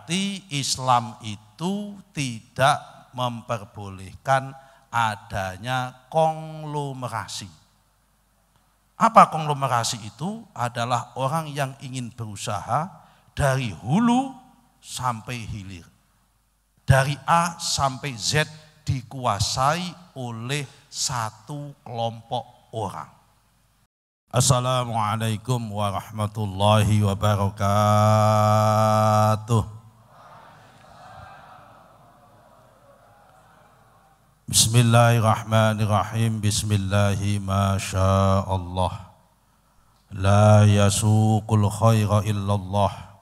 berarti Islam itu tidak memperbolehkan adanya konglomerasi. Apa konglomerasi itu? Adalah orang yang ingin berusaha dari hulu sampai hilir. Dari A sampai Z dikuasai oleh satu kelompok orang. Assalamualaikum warahmatullahi wabarakatuh. Bismillahirrahmanirrahim. Bismillahi masyaallah. La yasuqul khaira illallah.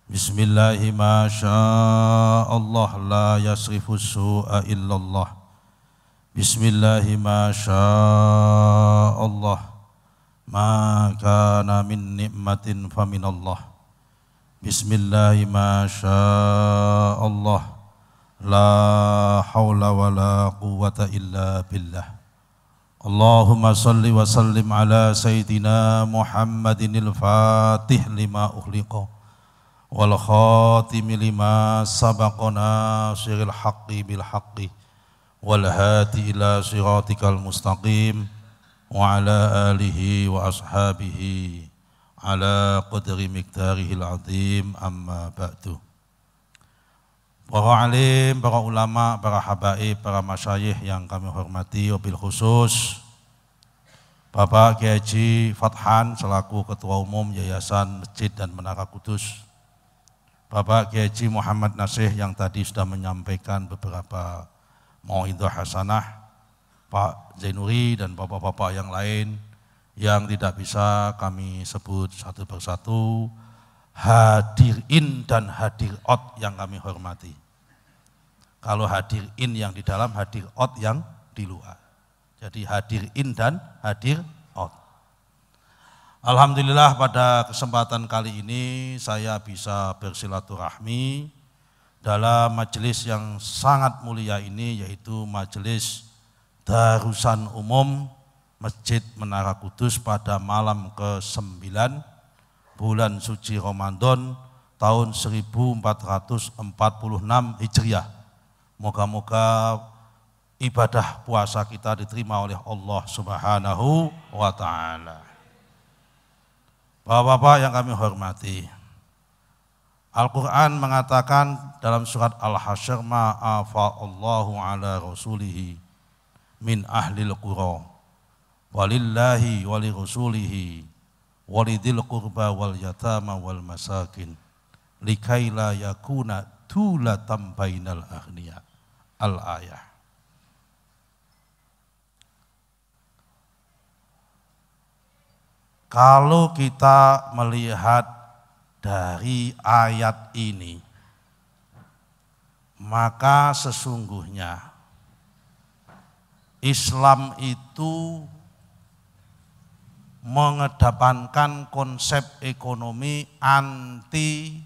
Bismillahi masyaallah. La yasrifus su'a illallah. Bismillahi masyaallah. Ma kana min ni'matin faminallah. Bismillahi masyaallah. La haula wa la quwwata illa billah. Allahumma salli wa sallim ala sayyidina Muhammadinil fatih lima ukhliqa wal khatimi lima sabaqana siril haqqi bil haqqi wal hadi ila siratikal mustaqim wa ala alihi wa ashabihi ala qadri miqdarihil azim, amma ba'du. Para alim, para ulama, para habaib, para masyayikh yang kami hormati, wabil khusus Bapak Kiai Haji Fathan selaku Ketua Umum Yayasan Masjid dan Menara Kudus, Bapak Kiai Haji Muhammad Nasih yang tadi sudah menyampaikan beberapa mau'idhah hasanah, Pak Zainuri dan bapak-bapak yang lain yang tidak bisa kami sebut satu persatu, hadirin dan hadir out yang kami hormati. Kalau hadir in yang di dalam, hadir out yang di luar. Jadi hadir in dan hadir out. Alhamdulillah pada kesempatan kali ini saya bisa bersilaturahmi dalam majelis yang sangat mulia ini, yaitu majelis Darusan Umum Masjid Menara Kudus pada malam ke-9 bulan suci Ramadan tahun 1446 Hijriah. Moga-moga ibadah puasa kita diterima oleh Allah Subhanahu wa ta'ala. Bapak-bapak yang kami hormati, Al-Quran mengatakan dalam surat Al-Hasyr, ma'afa'allahu ala rasulihi min ahlil qura walillahi wali rasulihi walidil qurba wal yatama wal masakin likaila yakuna dulatan bainal aghniya. Al-ayah. Kalau kita melihat dari ayat ini, maka sesungguhnya Islam itu mengedepankan konsep ekonomi anti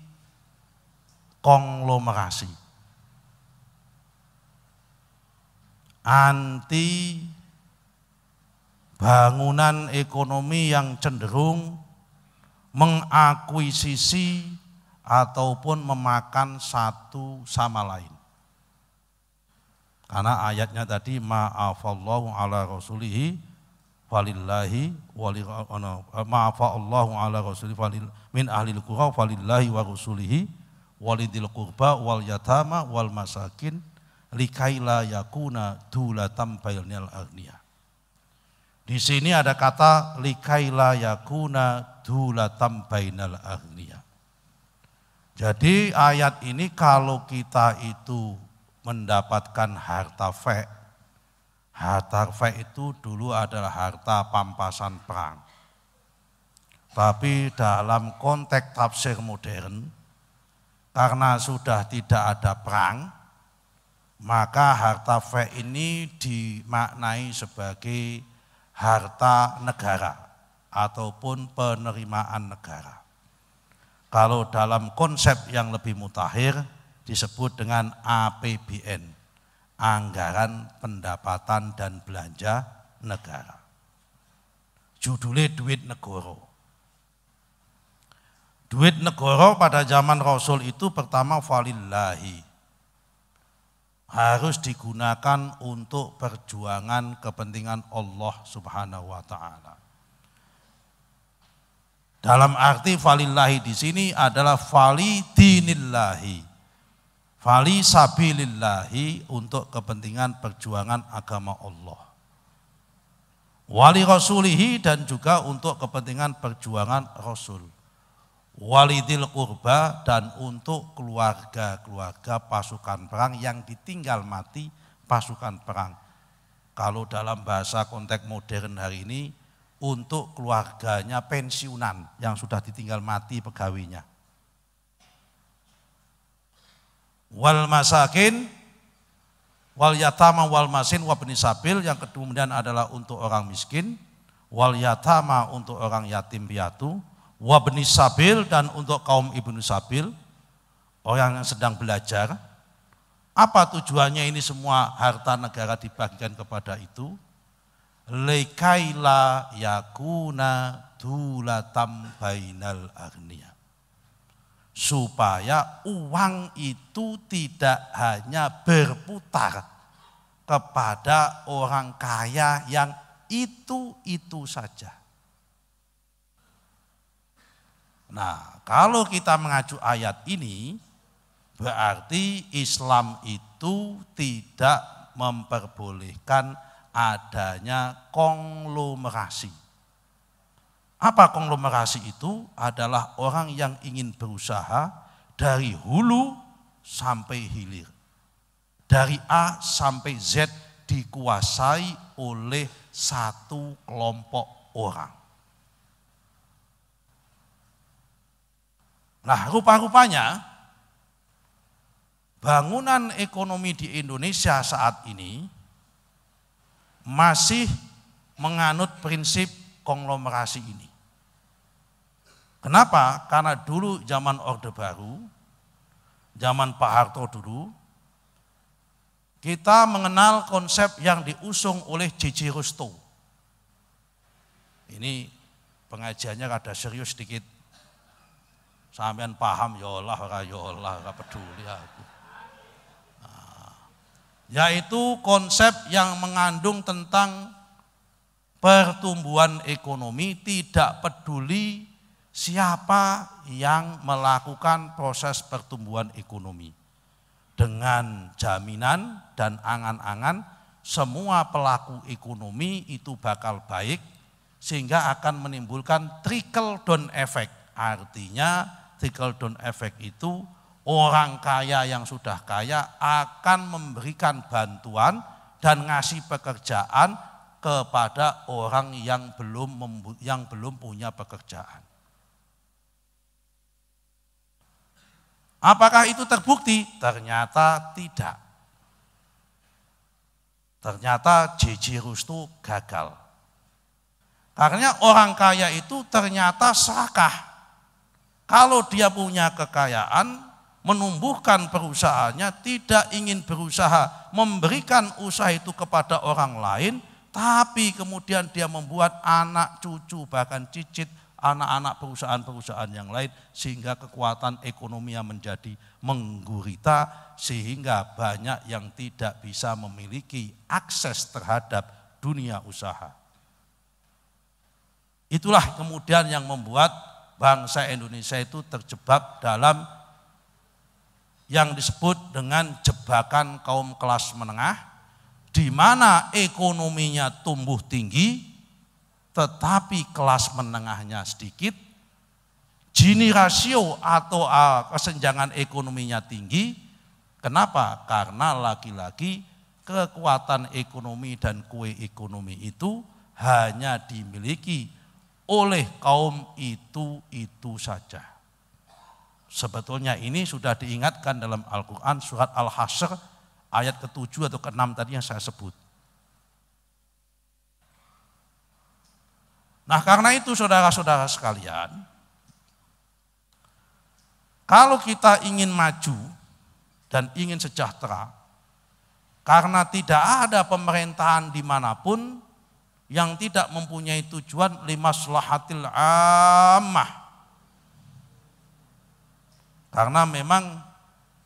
konglomerasi, anti bangunan ekonomi yang cenderung mengakuisisi ataupun memakan satu sama lain. Karena ayatnya tadi ma'afallahu ala rasulihi falillahi ma'afallahu ala rasulihi min ahlil qura falillahi wa rasulihi walidil qurba wal yatama wal masakin likaila yakuna dulatan bainal aghniya. Di sini ada kata likaila yakuna dulatan bainal aghniya. Jadi ayat ini kalau kita itu mendapatkan harta fek itu dulu adalah harta pampasan perang. Tapi dalam konteks tafsir modern, karena sudah tidak ada perang, maka harta fek ini dimaknai sebagai harta negara ataupun penerimaan negara. Kalau dalam konsep yang lebih mutakhir disebut dengan APBN, Anggaran Pendapatan dan Belanja Negara. Judulnya duit negara. Duit negara pada zaman Rasul itu pertama falillahi. Harus digunakan untuk perjuangan kepentingan Allah Subhanahu wa taala. Dalam arti falillahi di sini adalah fali dinillahi. Fali sabilillahi, untuk kepentingan perjuangan agama Allah. Wali rasulihi, dan juga untuk kepentingan perjuangan Rasul. Walidil qurba, dan untuk keluarga-keluarga pasukan perang yang ditinggal mati pasukan perang. Kalau dalam bahasa konteks modern hari ini, untuk keluarganya pensiunan yang sudah ditinggal mati pegawainya. Wal masakin, wal yatama wal masin wabni sabil, yang kemudian adalah untuk orang miskin. Wal yatama, untuk orang yatim piatu. Wabni sabil, dan untuk kaum ibnu sabil, orang yang sedang belajar. Apa tujuannya ini semua harta negara dibagikan kepada itu? Lekaila yakuna dulatam bainal agniya, supaya uang itu tidak hanya berputar kepada orang kaya yang itu saja. Nah, kalau kita mengacu ayat ini, berarti Islam itu tidak memperbolehkan adanya konglomerasi. Apa konglomerasi itu? Adalah orang yang ingin berusaha dari hulu sampai hilir. Dari A sampai Z dikuasai oleh satu kelompok orang. Nah, rupa-rupanya bangunan ekonomi di Indonesia saat ini masih menganut prinsip konglomerasi ini. Kenapa? Karena dulu zaman Orde Baru, zaman Pak Harto dulu, kita mengenal konsep yang diusung oleh J.J. Rousseau. Ini pengajiannya rada serius sedikit. Sampean paham ya Allah, ora peduli aku. Yaitu konsep yang mengandung tentang pertumbuhan ekonomi, tidak peduli siapa yang melakukan proses pertumbuhan ekonomi. Dengan jaminan dan angan-angan semua pelaku ekonomi itu bakal baik, sehingga akan menimbulkan trickle down effect. Artinya trickle down effect itu orang kaya yang sudah kaya akan memberikan bantuan dan ngasih pekerjaan kepada orang yang belum punya pekerjaan. Apakah itu terbukti? Ternyata tidak. Ternyata J.J. Rousseau gagal. Karena orang kaya itu ternyata serakah. Kalau dia punya kekayaan, menumbuhkan perusahaannya, tidak ingin berusaha memberikan usaha itu kepada orang lain, tapi kemudian dia membuat anak cucu bahkan cicit anak-anak perusahaan-perusahaan yang lain, sehingga kekuatan ekonominya menjadi menggurita, sehingga banyak yang tidak bisa memiliki akses terhadap dunia usaha. Itulah kemudian yang membuat bangsa Indonesia itu terjebak dalam yang disebut dengan jebakan kaum kelas menengah, di mana ekonominya tumbuh tinggi, tetapi kelas menengahnya sedikit, Gini rasio atau kesenjangan ekonominya tinggi. Kenapa? Karena lagi-lagi kekuatan ekonomi dan kue ekonomi itu hanya dimiliki oleh kaum itu saja. Sebetulnya ini sudah diingatkan dalam Al-Quran surat Al-Hasyr ayat ke-7 atau ke-6 tadi yang saya sebut. Nah, karena itu saudara-saudara sekalian, kalau kita ingin maju dan ingin sejahtera, karena tidak ada pemerintahan dimanapun yang tidak mempunyai tujuan limaslahatil ammah, Karena memang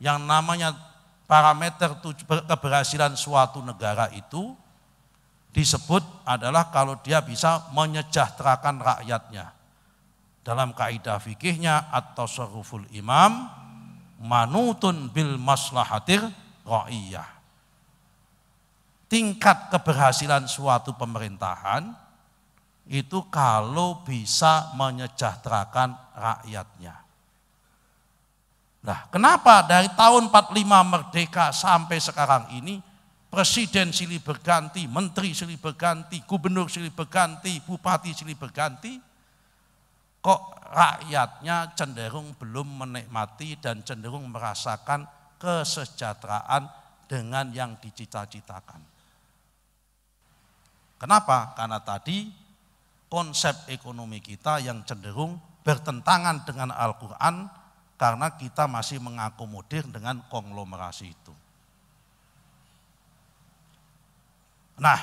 yang namanya parameter keberhasilan suatu negara itu disebut adalah kalau dia bisa menyejahterakan rakyatnya. Dalam kaidah fikihnya at-tasarruful imam manutun bil maslahatir ra'iyah. Tingkat keberhasilan suatu pemerintahan itu kalau bisa menyejahterakan rakyatnya. Nah, kenapa dari tahun 45 merdeka sampai sekarang ini presiden silih berganti, menteri silih berganti, gubernur silih berganti, bupati silih berganti, kok rakyatnya cenderung belum menikmati dan cenderung merasakan kesejahteraan dengan yang dicita-citakan. Kenapa? Karena tadi konsep ekonomi kita yang cenderung bertentangan dengan Al-Quran karena kita masih mengakomodir dengan konglomerasi itu. Nah,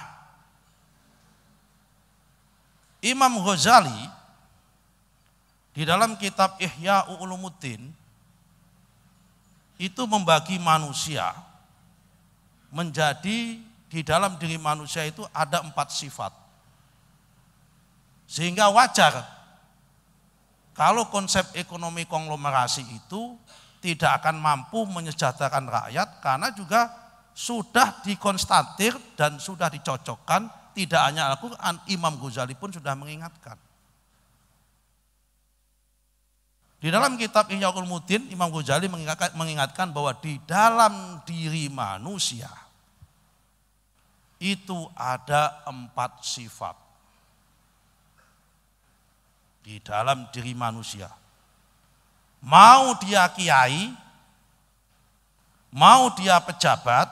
Imam Ghazali di dalam kitab Ihya Ulumuddin itu membagi manusia menjadi di dalam diri manusia itu ada 4 sifat. Sehingga wajar kalau konsep ekonomi konglomerasi itu tidak akan mampu menyejahterakan rakyat karena juga sudah dikonstatir dan sudah dicocokkan, tidak hanya Al-Quran, Imam Ghazali pun sudah mengingatkan. Di dalam kitab Ihya Ulumuddin, Imam Ghazali mengingatkan bahwa di dalam diri manusia itu ada 4 sifat. Di dalam diri manusia. Mau dia kiai, mau dia pejabat,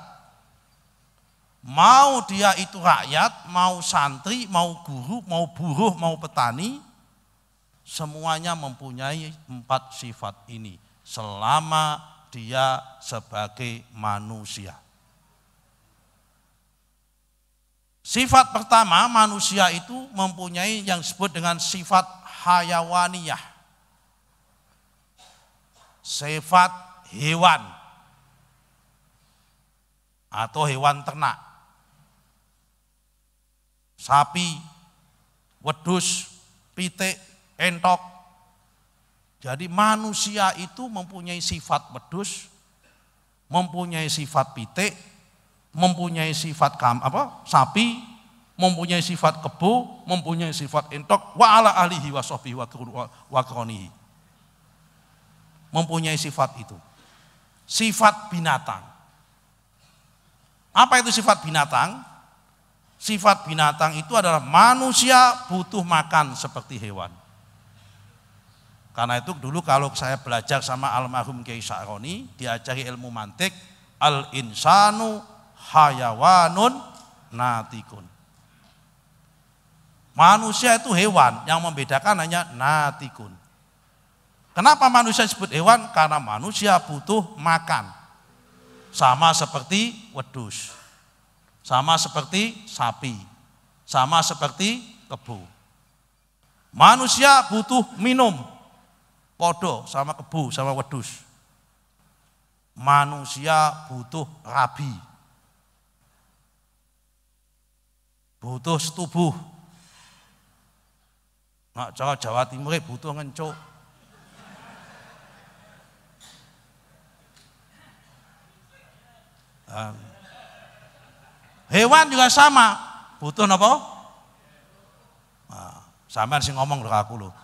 mau dia itu rakyat, mau santri, mau guru, mau buruh, mau petani, semuanya mempunyai 4 sifat ini selama dia sebagai manusia. Sifat pertama, manusia itu mempunyai yang disebut dengan sifat hayawaniyah, sifat hewan atau hewan ternak, sapi, wedhus, pitik, entok. Jadi manusia itu mempunyai sifat wedhus, mempunyai sifat pitik, mempunyai sifat sapi, mempunyai sifat kebo, mempunyai sifat entok, wa ala alihi wa sahbihi wa kronihi. Mempunyai sifat itu. Sifat binatang. Apa itu sifat binatang? Sifat binatang itu adalah manusia butuh makan seperti hewan. Karena itu dulu kalau saya belajar sama almarhum Kiai Sa'roni, diajari ilmu mantik, al-insanu hayawanun natikun. Manusia itu hewan, yang membedakan hanya natikun. Kenapa manusia disebut hewan? Karena manusia butuh makan. Sama seperti wedhus, sama seperti sapi, sama seperti kebo. Manusia butuh minum, podo sama kebo sama wedhus. Manusia butuh rabi, butuh setubuh. Nah, Jawa Timur butuh ngencuk. Hewan juga sama, butuh apa? Nah, sampean sing ngomong lho aku lho.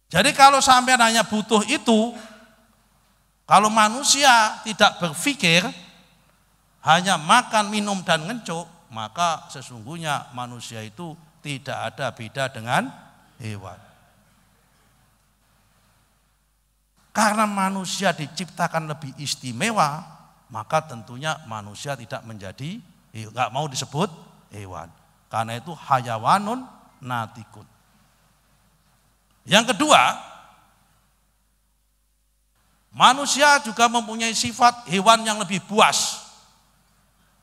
Jadi kalau sampean hanya butuh itu, kalau manusia tidak berpikir hanya makan, minum dan ngencuk, maka sesungguhnya manusia itu tidak ada beda dengan hewan. Karena manusia diciptakan lebih istimewa, maka tentunya manusia tidak menjadi, enggak mau disebut hewan. Karena itu hayawanun natikun. Yang kedua, manusia juga mempunyai sifat hewan yang lebih buas.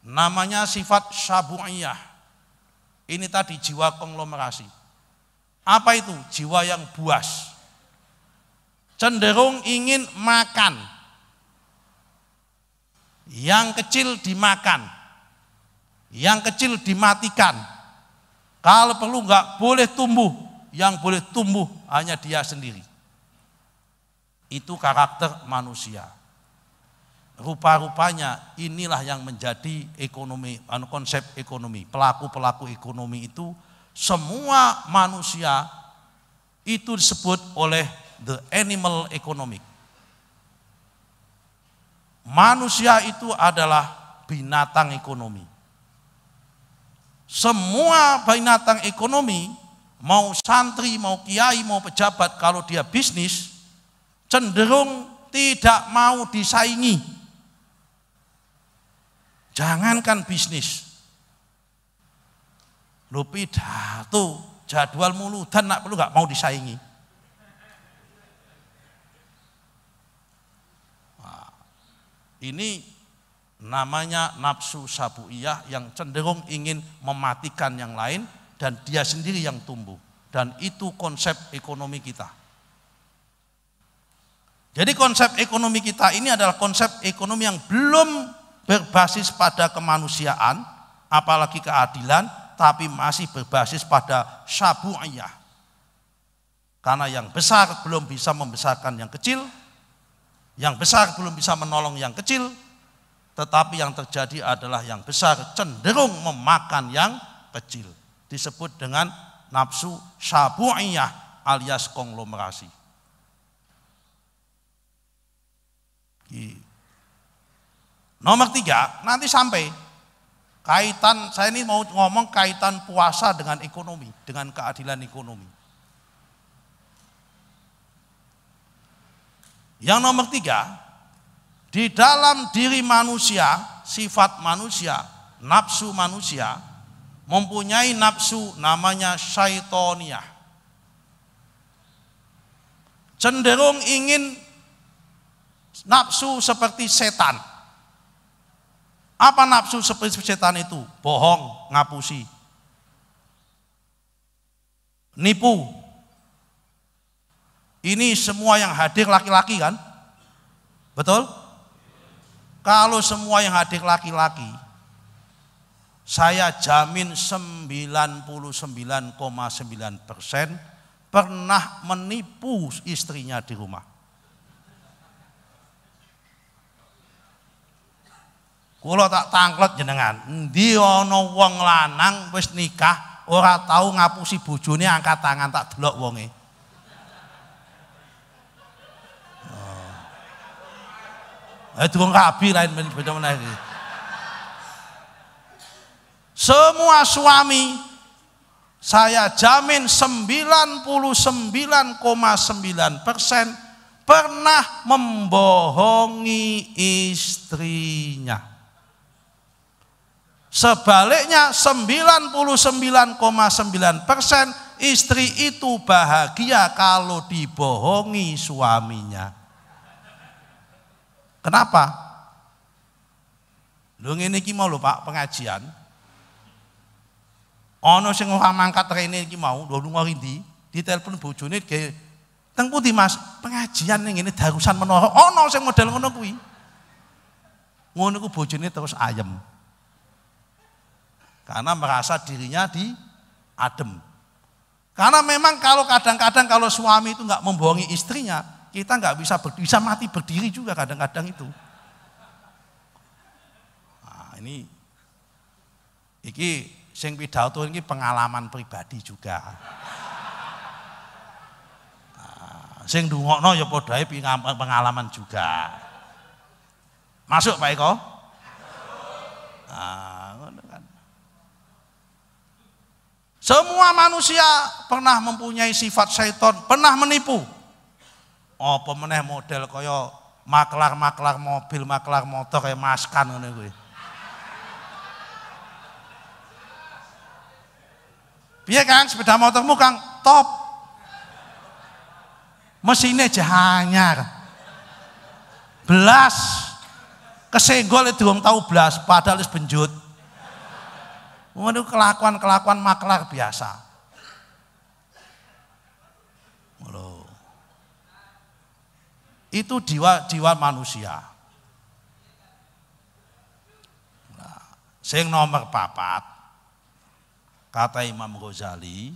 Namanya sifat syabu'iyah. Ini tadi jiwa konglomerasi. Apa itu? Jiwa yang buas. Cenderung ingin makan. Yang kecil dimakan. Yang kecil dimatikan. Kalau perlu nggak boleh tumbuh. Yang boleh tumbuh hanya dia sendiri. Itu karakter manusia. Rupa-rupanya inilah yang menjadi ekonomi, konsep ekonomi. Pelaku-pelaku ekonomi itu semua manusia itu disebut oleh the animal economic. Manusia itu adalah binatang ekonomi. Semua binatang ekonomi, mau santri, mau kiai, mau pejabat, kalau dia bisnis, cenderung tidak mau disaingi. Jangankan bisnis. Lo pidato, jadwal muludan, nak perlu gak mau disaingi. Nah, ini namanya nafsu sabuiyah yang cenderung ingin mematikan yang lain dan dia sendiri yang tumbuh. Dan itu konsep ekonomi kita. Jadi konsep ekonomi kita ini adalah konsep ekonomi yang belum berbasis pada kemanusiaan, apalagi keadilan, tapi masih berbasis pada sabuiyah. Karena yang besar belum bisa membesarkan yang kecil, yang besar belum bisa menolong yang kecil, tetapi yang terjadi adalah yang besar cenderung memakan yang kecil. Disebut dengan nafsu sabuiyah alias konglomerasi. Nomor 3, nanti sampai kaitan, saya ini mau ngomong kaitan puasa dengan ekonomi, dengan keadilan ekonomi. Yang nomor 3, di dalam diri manusia, sifat manusia, nafsu manusia, mempunyai nafsu namanya syaitoniyah. Cenderung ingin nafsu seperti setan. Apa nafsu seperti setan itu? Bohong, ngapusi, nipu. Ini semua yang hadir laki-laki kan? Betul? Kalau semua yang hadir laki-laki, saya jamin 99,9% pernah menipu istrinya di rumah. Kula tak tanglet jenengan, endi ana wong lanang wis nikah ora tahu ngapusi bojone, angkat tangan tak delok wonge. Durung rabi lain beda meneh iki. Semua suami saya jamin 99,9% pernah membohongi istrinya. Sebaliknya 99,9% istri itu bahagia kalau dibohongi suaminya. Kenapa? Lho ngene iki mau lho Pak, pengajian. Ana sing ora mangkat rene iki mau, lho lunga ndi? Ditelepon bojone ge teng pundi Mas? Pengajian ning ngene darusan menara. Ana sing model ngono kuwi. Ngono ku bojone terus ayem. Karena merasa dirinya diadem. Karena memang kalau kadang-kadang kalau suami itu nggak membohongi istrinya, kita nggak bisa mati berdiri juga kadang-kadang itu. Nah, ini sing pidato ini pengalaman pribadi juga. Nah, sing ndungokno ya padha ae pengalaman juga. Masuk Pak Eko? Nah, ngono kan. Semua manusia pernah mempunyai sifat syaiton, pernah menipu. Apa meneh model kaya maklar-maklar mobil, maklar motor kaya Maskan ngene kuwi. Piye Kang, sepeda motormu Kang? Top. Mesinnya jahanyar. Belas. Kesenggol itu durung tahu belas, padahal wis benjut. Waduh, kelakuan maklar biasa. Loh. Itu jiwa manusia. Nah, sing nomor 4, kata Imam Ghazali,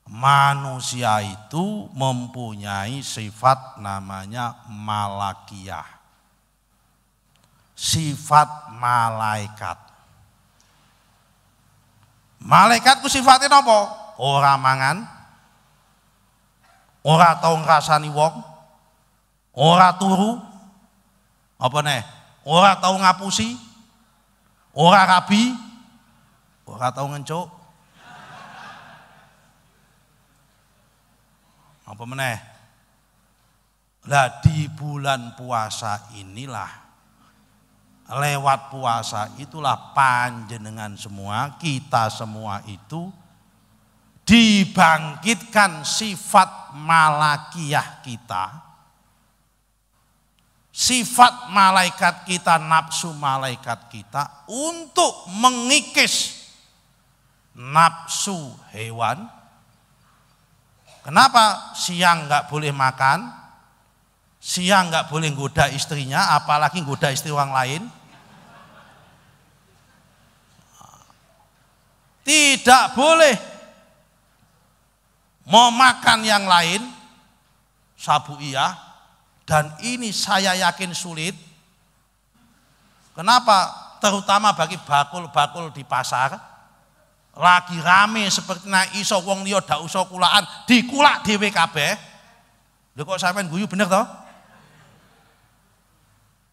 manusia itu mempunyai sifat namanya malakiyah, sifat malaikat. Malaikat ku sifatnya apa? Ora mangan, ora tau ngrasani wong, ora turu, apa nih? Ora tau ngapusi, ora rabi, ora tau ngencuk. Apa meneh? Lah di bulan puasa inilah, lewat puasa itulah panjenengan semua, kita semua itu dibangkitkan sifat malakiyah kita, sifat malaikat kita, nafsu malaikat kita untuk mengikis nafsu hewan. Kenapa siang nggak boleh makan, siang nggak boleh goda istrinya, apalagi goda istri orang lain? Tidak boleh mau makan yang lain, sabu iya, dan ini saya yakin sulit. Kenapa? Terutama bagi bakul-bakul di pasar, lagi rame seperti na iso wong liya dak usah kulaan, dikulak dhewe kabeh. Lho kok sampean guyu bener toh?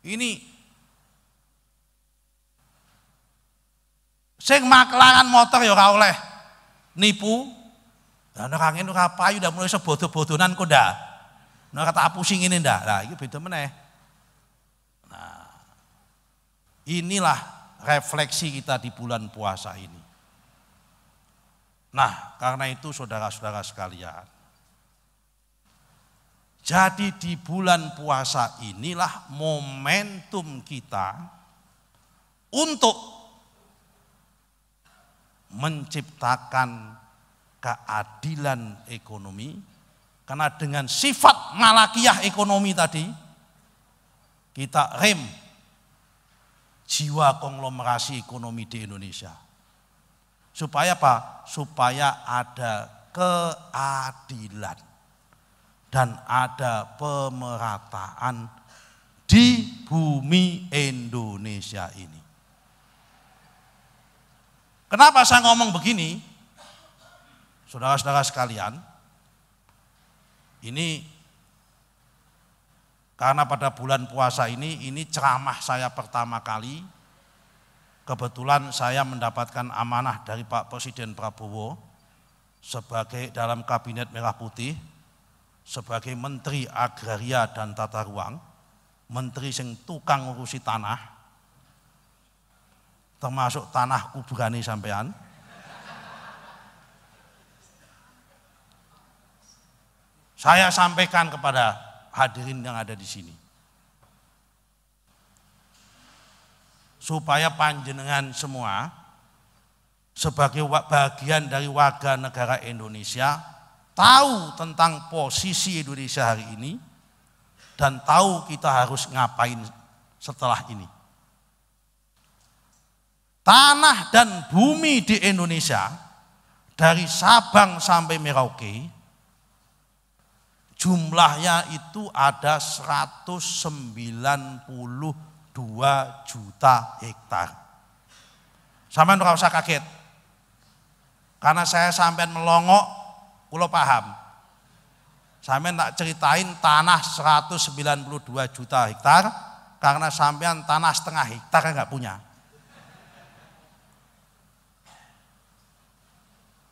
Ini sing maklaran motor ya ora oleh nipu. Lah nek angin ora payu ndak mulai sebodo-bodonan kok ndak. Nek kata pusing ini ndak. Lah iki beda meneh. Nah, inilah refleksi kita di bulan puasa ini. Nah, karena itu saudara-saudara sekalian, jadi di bulan puasa inilah momentum kita untuk menciptakan keadilan ekonomi, karena dengan sifat malakiyah ekonomi tadi kita rem jiwa konglomerasi ekonomi di Indonesia. Supaya apa? Supaya ada keadilan dan ada pemerataan di bumi Indonesia ini. Kenapa saya ngomong begini? Saudara-saudara sekalian, ini karena pada bulan puasa ini ceramah saya pertama kali. Kebetulan saya mendapatkan amanah dari Pak Presiden Prabowo sebagai dalam Kabinet Merah Putih, sebagai Menteri Agraria dan Tata Ruang, menteri sing tukang ngurusi tanah, termasuk tanah kuburane sampean. Saya sampaikan kepada hadirin yang ada di sini, supaya panjenengan semua sebagai bagian dari warga negara Indonesia tahu tentang posisi Indonesia hari ini dan tahu kita harus ngapain setelah ini. Tanah dan bumi di Indonesia dari Sabang sampai Merauke jumlahnya itu ada 192 juta hektar. Sampeyan ora usah kaget. Karena saya sampean melongok, kula paham. Sampean tak ceritain tanah 192 juta hektar karena sampean tanah setengah hektar enggak punya.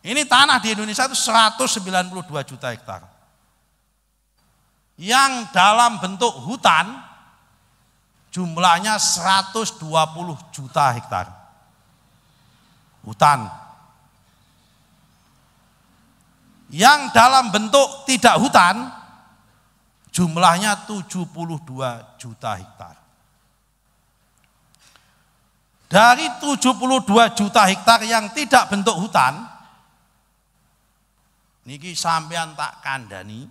Ini tanah di Indonesia itu 192 juta hektar. Yang dalam bentuk hutan jumlahnya 120 juta hektar. Hutan. Yang dalam bentuk tidak hutan jumlahnya 72 juta hektar. Dari 72 juta hektar yang tidak bentuk hutan, niki sampean tak kandhani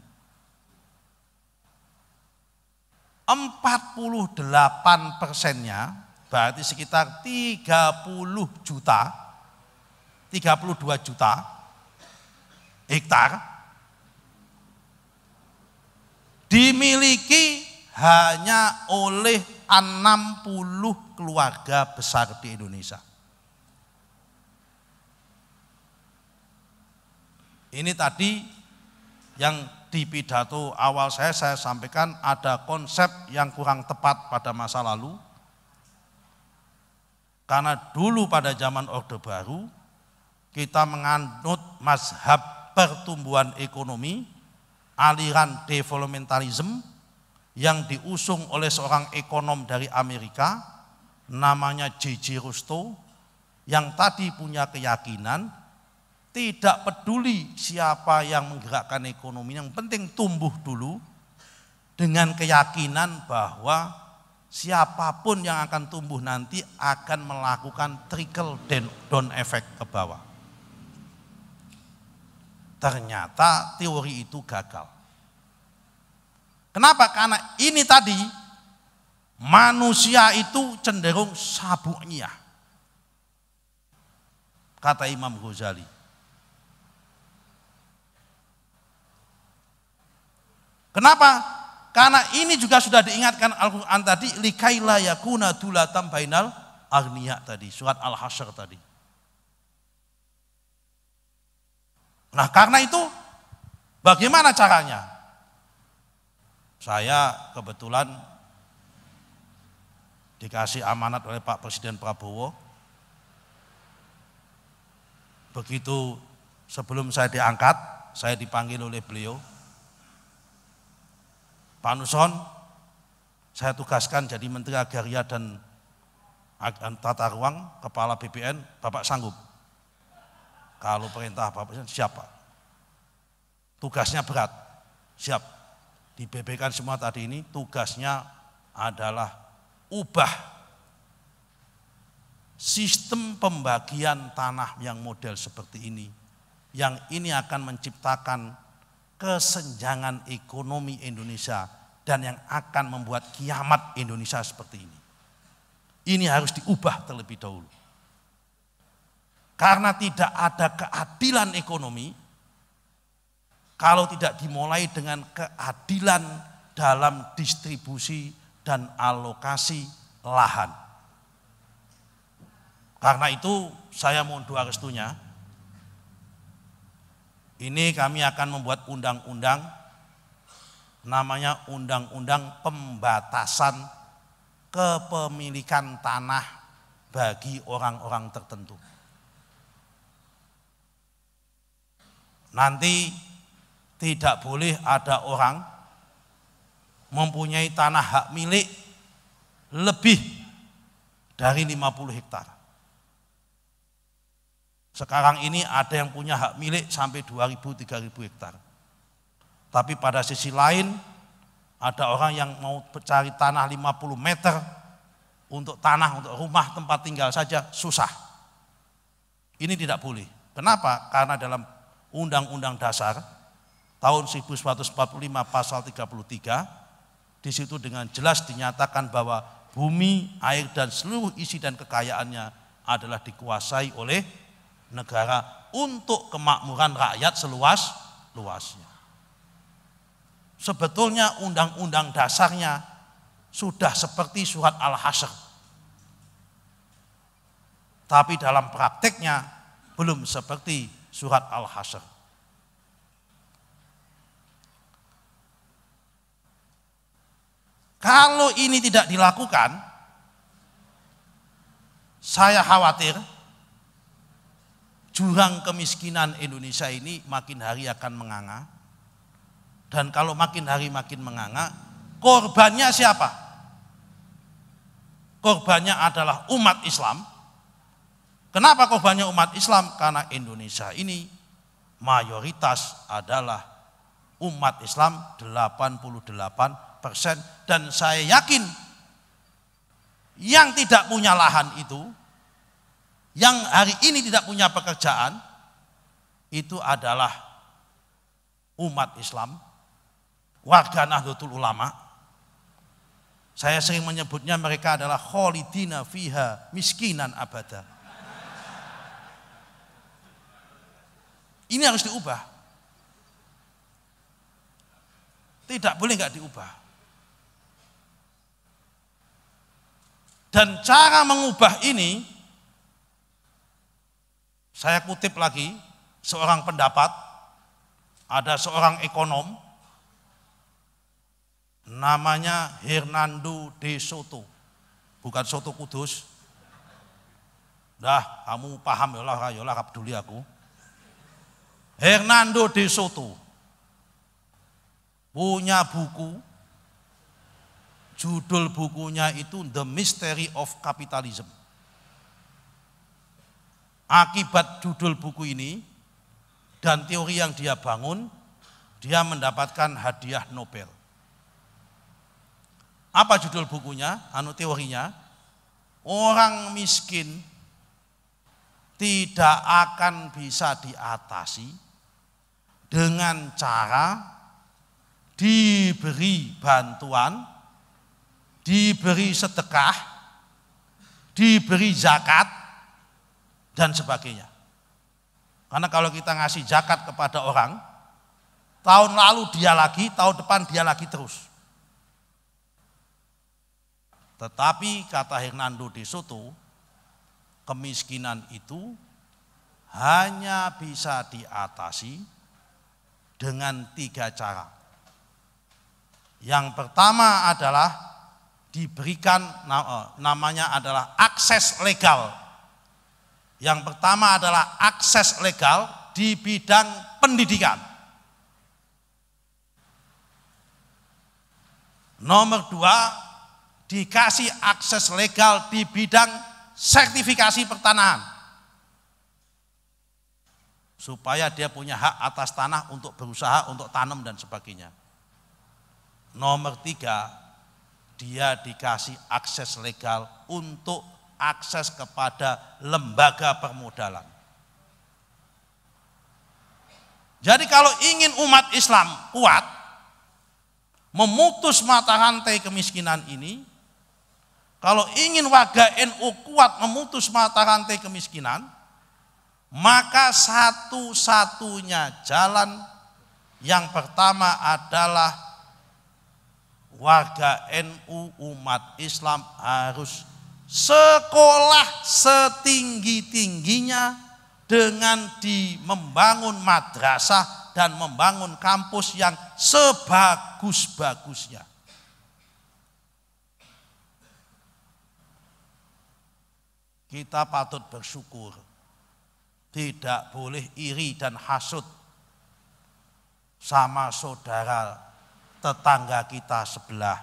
48%-nya berarti sekitar 32 juta hektar dimiliki hanya oleh 60 keluarga besar di Indonesia. Ini tadi yang di pidato awal saya sampaikan ada konsep yang kurang tepat pada masa lalu. Karena dulu pada zaman Orde Baru kita menganut mazhab pertumbuhan ekonomi, aliran developmentalism yang diusung oleh seorang ekonom dari Amerika namanya J.J. Rousseau yang tadi punya keyakinan tidak peduli siapa yang menggerakkan ekonomi, yang penting tumbuh dulu dengan keyakinan bahwa siapapun yang akan tumbuh nanti akan melakukan trickle down effect ke bawah. Ternyata teori itu gagal. Kenapa? Karena ini tadi manusia itu cenderung sabu'iyah, kata Imam Ghazali. Kenapa? Karena ini juga sudah diingatkan Al-Quran tadi, likaila yakuna dulatam bainal aghniya tadi, surat Al-Hasyr tadi. Nah, karena itu bagaimana caranya? Saya kebetulan dikasih amanat oleh Pak Presiden Prabowo. Begitu sebelum saya diangkat, saya dipanggil oleh beliau, Pak Nusron, saya tugaskan jadi Menteri Agraria dan Tata Ruang, Kepala BPN, Bapak sanggup? Kalau perintah Bapak siapa? Tugasnya berat, siap. Di BPK semua tadi ini tugasnya adalah ubah sistem pembagian tanah yang model seperti ini. Yang ini akan menciptakan kesenjangan ekonomi Indonesia dan yang akan membuat kiamat Indonesia seperti ini. Ini harus diubah terlebih dahulu. Karena tidak ada keadilan ekonomi kalau tidak dimulai dengan keadilan dalam distribusi dan alokasi lahan. Karena itu saya mohon doa restunya. Ini kami akan membuat undang-undang namanya Undang-Undang Pembatasan Kepemilikan Tanah bagi orang-orang tertentu. Nanti tidak boleh ada orang mempunyai tanah hak milik lebih dari 50 hektar. Sekarang ini ada yang punya hak milik sampai 2.000-3.000 hektar. Tapi pada sisi lain ada orang yang mau cari tanah 50 meter untuk tanah, untuk rumah tempat tinggal saja susah. Ini tidak boleh. Kenapa? Karena dalam Undang-Undang Dasar tahun 1945 pasal 33 di situ dengan jelas dinyatakan bahwa bumi, air dan seluruh isi dan kekayaannya adalah dikuasai oleh negara untuk kemakmuran rakyat seluas-luasnya. Sebetulnya undang-undang dasarnya sudah seperti surat Al-Hasyr. Tapi dalam prakteknya belum seperti surat Al-Hasyr. Kalau ini tidak dilakukan, saya khawatir jurang kemiskinan Indonesia ini makin hari akan menganga. Dan kalau makin hari makin menganga, korbannya siapa? Korbannya adalah umat Islam. Kenapa korbannya umat Islam? Karena Indonesia ini mayoritas adalah umat Islam 88%, dan saya yakin yang tidak punya lahan itu, yang hari ini tidak punya pekerjaan, itu adalah umat Islam, warga Nahdlatul Ulama. Saya sering menyebutnya mereka adalah khalidina fiha miskinan abada. Ini harus diubah. Tidak boleh nggak diubah. Dan cara mengubah ini, saya kutip lagi seorang pendapat, ada seorang ekonom, namanya Hernando de Soto, bukan Soto Kudus. Dah, kamu paham yolah, peduli aku. Hernando de Soto punya buku, judul bukunya itu The Mystery of Capitalism. Akibat judul buku ini dan teori yang dia bangun, dia mendapatkan hadiah Nobel. Apa judul bukunya? Teorinya, orang miskin tidak akan bisa diatasi dengan cara diberi bantuan, diberi sedekah, diberi zakat, dan sebagainya. Karena kalau kita ngasih zakat kepada orang, tahun lalu dia lagi, tahun depan dia lagi terus. Tetapi kata Hernando de Soto, kemiskinan itu hanya bisa diatasi dengan 3 cara. Yang pertama adalah diberikan namanya adalah akses legal. Yang pertama adalah akses legal di bidang pendidikan. Nomor 2, dikasih akses legal di bidang sertifikasi pertanahan. Supaya dia punya hak atas tanah untuk berusaha, untuk tanam dan sebagainya. Nomor 3, dia dikasih akses legal untuk akses kepada lembaga permodalan. Jadi kalau ingin umat Islam kuat, memutus mata rantai kemiskinan ini, kalau ingin warga NU kuat memutus mata rantai kemiskinan, maka satu-satunya jalan yang pertama adalah warga NU umat Islam harus sekolah setinggi-tingginya dengan membangun madrasah dan membangun kampus yang sebagus-bagusnya. Kita patut bersyukur, tidak boleh iri dan hasut sama saudara tetangga kita sebelah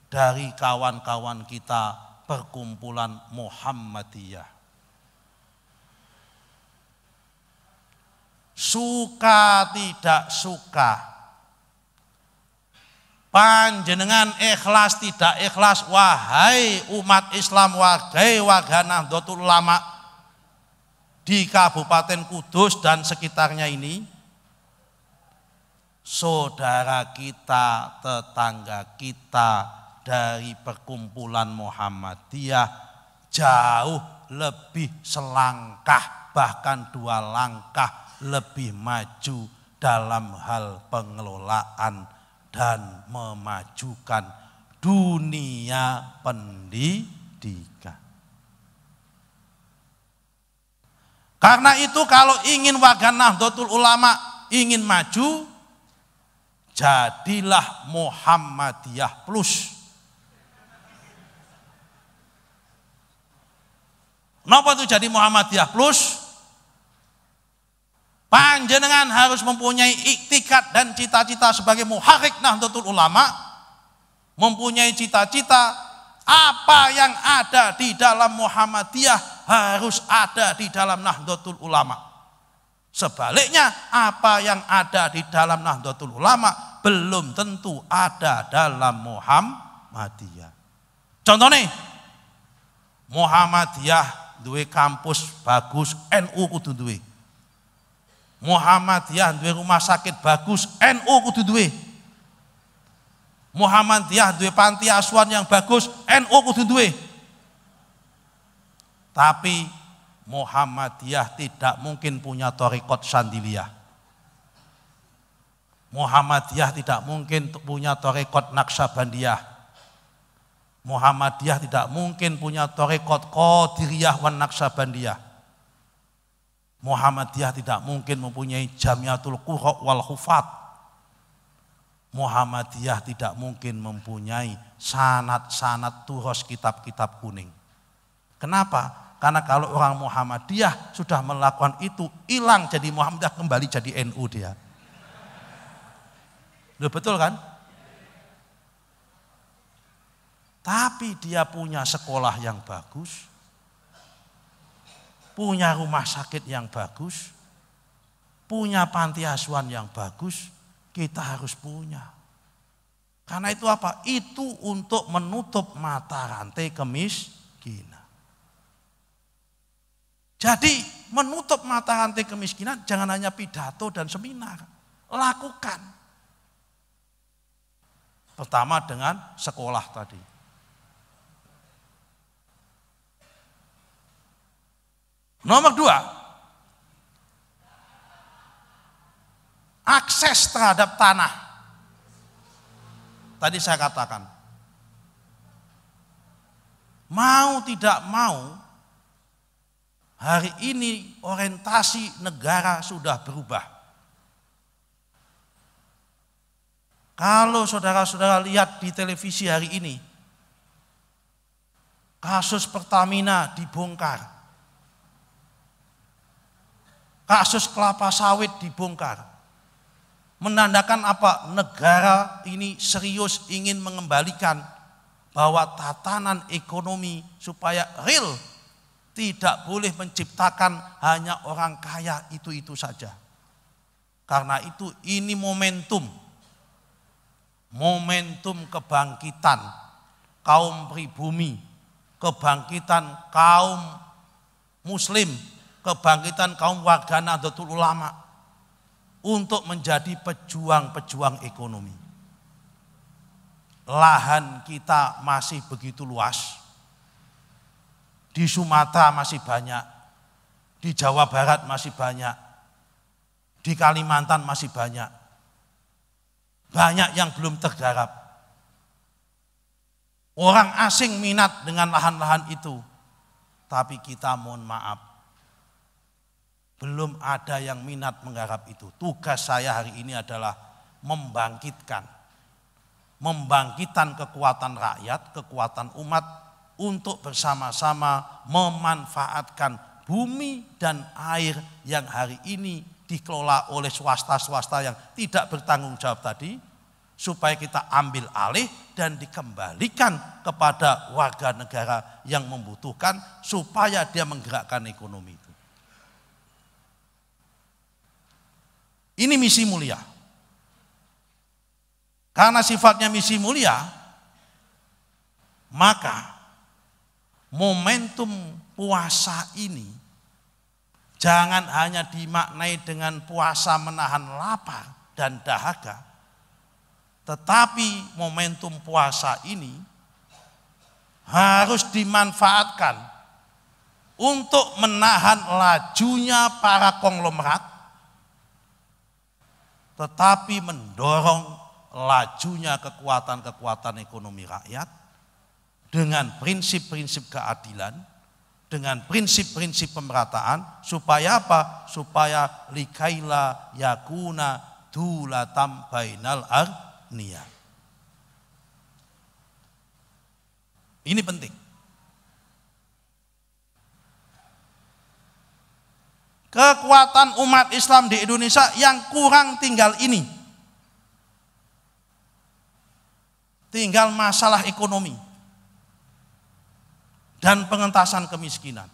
dari kawan-kawan kita perkumpulan Muhammadiyah. Suka tidak suka, panjenengan ikhlas tidak ikhlas, wahai umat Islam, wahai warga Nahdlatul Ulama di Kabupaten Kudus dan sekitarnya ini, saudara kita, tetangga kita dari perkumpulan Muhammadiyah jauh lebih selangkah, bahkan 2 langkah lebih maju dalam hal pengelolaan dan memajukan dunia pendidikan. Karena itu kalau ingin warga Nahdlatul Ulama ingin maju, jadilah Muhammadiyah Plus. Kenapa itu jadi Muhammadiyah Plus? Panjenengan harus mempunyai iktikad dan cita-cita sebagai muharrik Nahdlatul Ulama, mempunyai cita-cita apa yang ada di dalam Muhammadiyah harus ada di dalam Nahdlatul Ulama. Sebaliknya, apa yang ada di dalam Nahdlatul Ulama belum tentu ada dalam Muhammadiyah. Contohnya, Muhammadiyah duwe kampus bagus, NU kudu duwe. Muhammadiyah duwe rumah sakit bagus, NU kudu duwe. Muhammadiyah duwe panti asuhan yang bagus, NU kudu duwe. Tapi Muhammadiyah tidak mungkin punya thariqat Syadziliyah. Muhammadiyah tidak mungkin punya thariqat Naqsabandiyah. Muhammadiyah tidak mungkin punya thariqat Qadiriyah wan Naqsabandiyah. Muhammadiyah tidak mungkin mempunyai Jamiatul Qurra wal Hufat. Muhammadiyah tidak mungkin mempunyai sanad-sanad turos kitab-kitab kuning. Kenapa? Karena kalau orang Muhammadiyah sudah melakukan itu, hilang jadi Muhammadiyah, kembali jadi NU dia. Loh, betul kan? Tapi dia punya sekolah yang bagus, punya rumah sakit yang bagus, punya panti asuhan yang bagus, kita harus punya. Karena itu apa? Itu untuk menutup mata rantai kemiskinan. Jadi menutup mata rantai kemiskinan jangan hanya pidato dan seminar, lakukan. Pertama dengan sekolah tadi. Nomor 2, akses terhadap tanah. Tadi saya katakan, mau tidak mau, hari ini orientasi negara sudah berubah. Kalau saudara-saudara lihat di televisi hari ini, kasus Pertamina dibongkar. Kasus kelapa sawit dibongkar. Menandakan apa? Negara ini serius ingin mengembalikan bahwa tatanan ekonomi supaya real, tidak boleh menciptakan hanya orang kaya itu saja. Karena itu ini momentum kebangkitan kaum pribumi, kebangkitan kaum muslim, kebangkitan kaum warga Nahdlatul Ulama untuk menjadi pejuang-pejuang ekonomi. Lahan kita masih begitu luas. Di Sumatera masih banyak, di Jawa Barat masih banyak, di Kalimantan masih banyak. Banyak yang belum tergarap. Orang asing minat dengan lahan-lahan itu. Tapi kita mohon maaf, belum ada yang minat menggarap itu. Tugas saya hari ini adalah membangkitkan kekuatan rakyat, kekuatan umat untuk bersama-sama memanfaatkan bumi dan air yang hari ini dikelola oleh swasta-swasta yang tidak bertanggung jawab tadi, supaya kita ambil alih dan dikembalikan kepada warga negara yang membutuhkan supaya dia menggerakkan ekonomi itu. Ini misi mulia. Karena sifatnya misi mulia, maka momentum puasa ini jangan hanya dimaknai dengan puasa menahan lapar dan dahaga, tetapi momentum puasa ini harus dimanfaatkan untuk menahan lajunya para konglomerat, tetapi mendorong lajunya kekuatan-kekuatan ekonomi rakyat dengan prinsip-prinsip keadilan, dengan prinsip-prinsip pemerataan, supaya apa? Supaya likaila yakuna dulatam bainal arniya. Ini penting. Kekuatan umat Islam di Indonesia yang kurang tinggal ini. Tinggal masalah ekonomi dan pengentasan kemiskinan.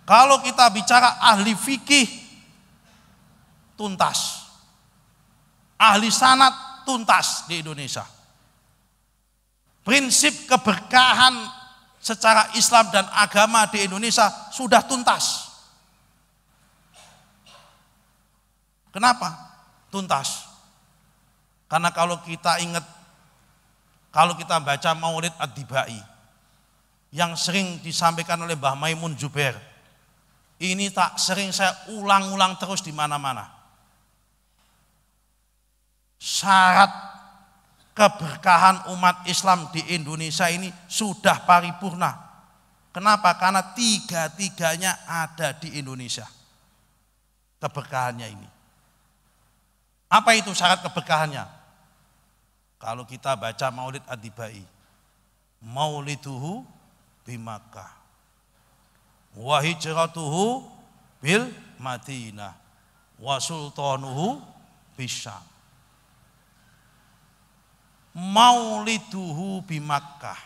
Kalau kita bicara ahli fikih, tuntas. Ahli sanad, tuntas di Indonesia. Prinsip keberkahan secara Islam dan agama di Indonesia sudah tuntas. Kenapa? Tuntas. Karena kalau kita ingat, kalau kita baca Maulid Ad-Dibai yang sering disampaikan oleh Mbah Maimun Zubair, ini tak sering saya ulang-ulang terus di mana-mana. Syarat keberkahan umat Islam di Indonesia ini sudah paripurna. Kenapa? Karena tiga-tiganya ada di Indonesia. Keberkahannya ini. Apa itu syarat keberkahannya? Kalau kita baca Maulid Ad-Dibai, Mauliduhu bi Makkah, wa hijratuhu bil Madinah, wa sultanuhu bisyam. Mauliduhu bi Makkah.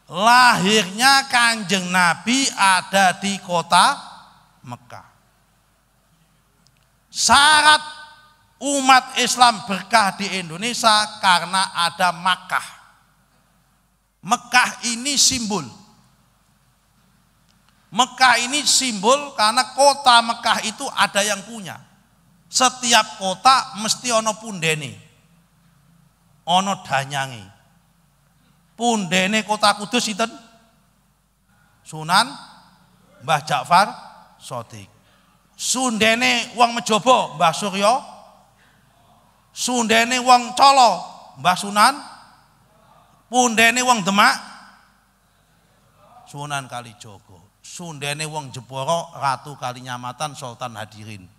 Lahirnya Kanjeng Nabi ada di kota Mekah. Syarat umat Islam berkah di Indonesia karena ada Makkah. Mekah ini simbol. Mekah ini simbol karena kota Mekah itu ada yang punya. Setiap kota mesti ono pundene, ono danyange. Pundene kota Kudus itu Sunan Mbah Ja'far Shadiq. Sundene wong Mejobo Mbah Suryo. Sundene wong Colo Mbah Sunan. Pundene wong Demak Sunan Kalijogo. Sundene wong Jepara Ratu Kalinyamatan Sultan Hadirin.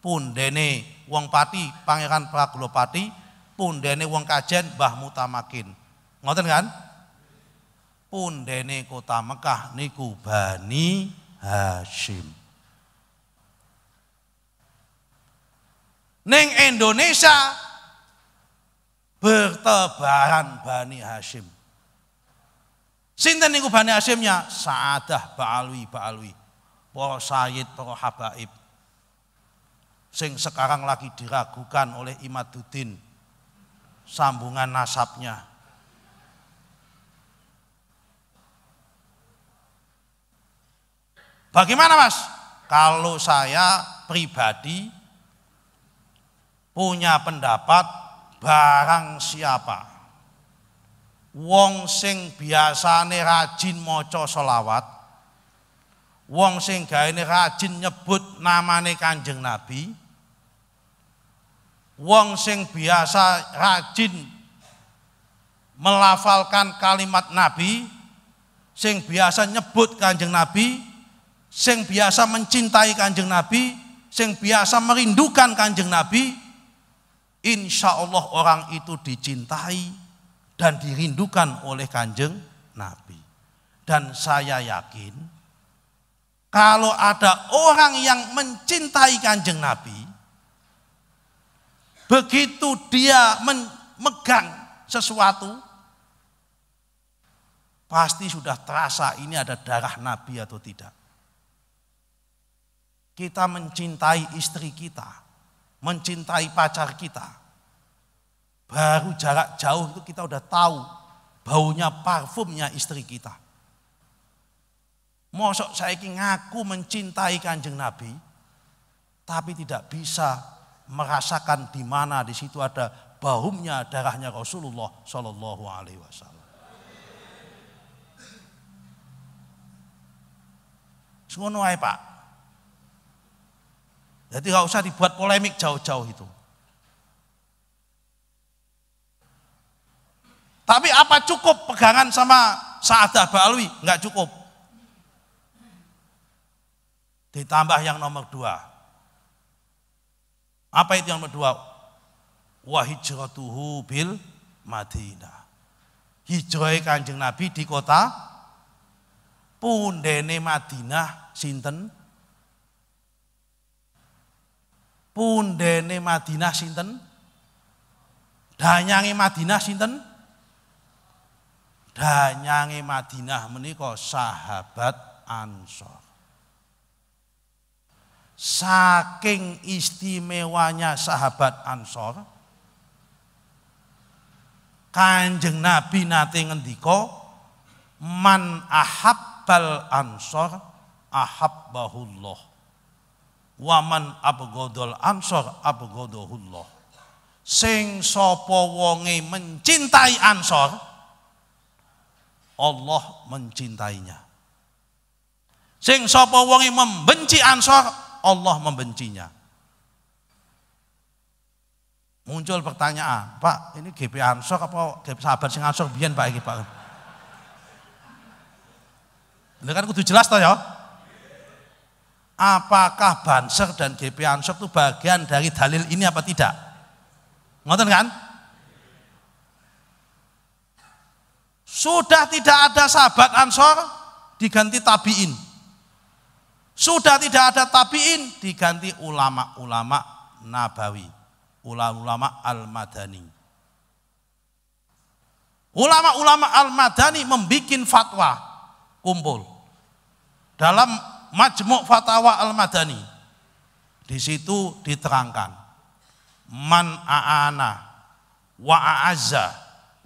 Pundene wong Pati Pangeran Praglopati. Pundene wong Kajen Mbah Mutamakin. Ngoten kan? Pundene kota Mekah niku Bani Hashim. Ning Indonesia bertebaran Bani Hashim. Sinten niku Bani Hashimnya? Sa'adah Ba'alwi, para sayyid, para habaib. Sing sekarang lagi diragukan oleh Imaduddin sambungan nasabnya. Bagaimana Mas? Kalau saya pribadi punya pendapat, barang siapa wong sing biasane rajin maca selawat, wong sing gaene rajin nyebut namane Kanjeng Nabi, wong sing biasa rajin melafalkan kalimat Nabi, sing biasa nyebut Kanjeng Nabi, sing biasa mencintai Kanjeng Nabi, sing biasa merindukan Kanjeng Nabi, insya Allah orang itu dicintai dan dirindukan oleh Kanjeng Nabi. Dan saya yakin kalau ada orang yang mencintai Kanjeng Nabi, begitu dia memegang sesuatu, pasti sudah terasa ini ada darah Nabi atau tidak. Kita mencintai istri kita, mencintai pacar kita, baru jarak jauh itu kita udah tahu baunya parfumnya istri kita. Mosok saiki ngaku mencintai Kanjeng Nabi, tapi tidak bisa merasakan di mana di situ ada baunya darahnya Rasulullah Shallallahu Alaihi Wasallam. Ngono ae Pak. Jadi nggak usah dibuat polemik jauh-jauh itu. Tapi apa cukup pegangan sama Sa'adah Ba'alwi? Enggak cukup. Ditambah yang nomor 2. Apa itu yang nomor 2? Wa hijratuhu bil Madinah. Hijrah Kanjeng Nabi di kota pundene Madinah sinten? Pundene Madinah sinten? Danyange Madinah sinten? Danyange Madinah menika sahabat Ansor. Saking istimewanya sahabat Ansor, Kanjeng Nabi nate ngendika, man ahabbal ansor ahabbahullah. Waman abghadul ansor abghadahullah. Sing sapa wonge mencintai Ansor, Allah mencintainya. Sing sapa wonge membenci Ansor, Allah membencinya. Muncul pertanyaan, Pak, ini GP Ansor apa GP sahabat sing Ansor biyen Pak iki Pak? Lha kan kudu jelas toh ya. Apakah Banser dan GP Ansor itu bagian dari dalil ini apa tidak? Ngoten kan? Sudah tidak ada sahabat Ansor, diganti tabiin. Sudah tidak ada tabiin, diganti ulama-ulama nabawi, ulama-ulama al-madani. Ulama-ulama al-madani membikin fatwa, kumpul dalam Majmu' Fatawa Al-Madani. Di situ diterangkan, man a'ana wa a'azza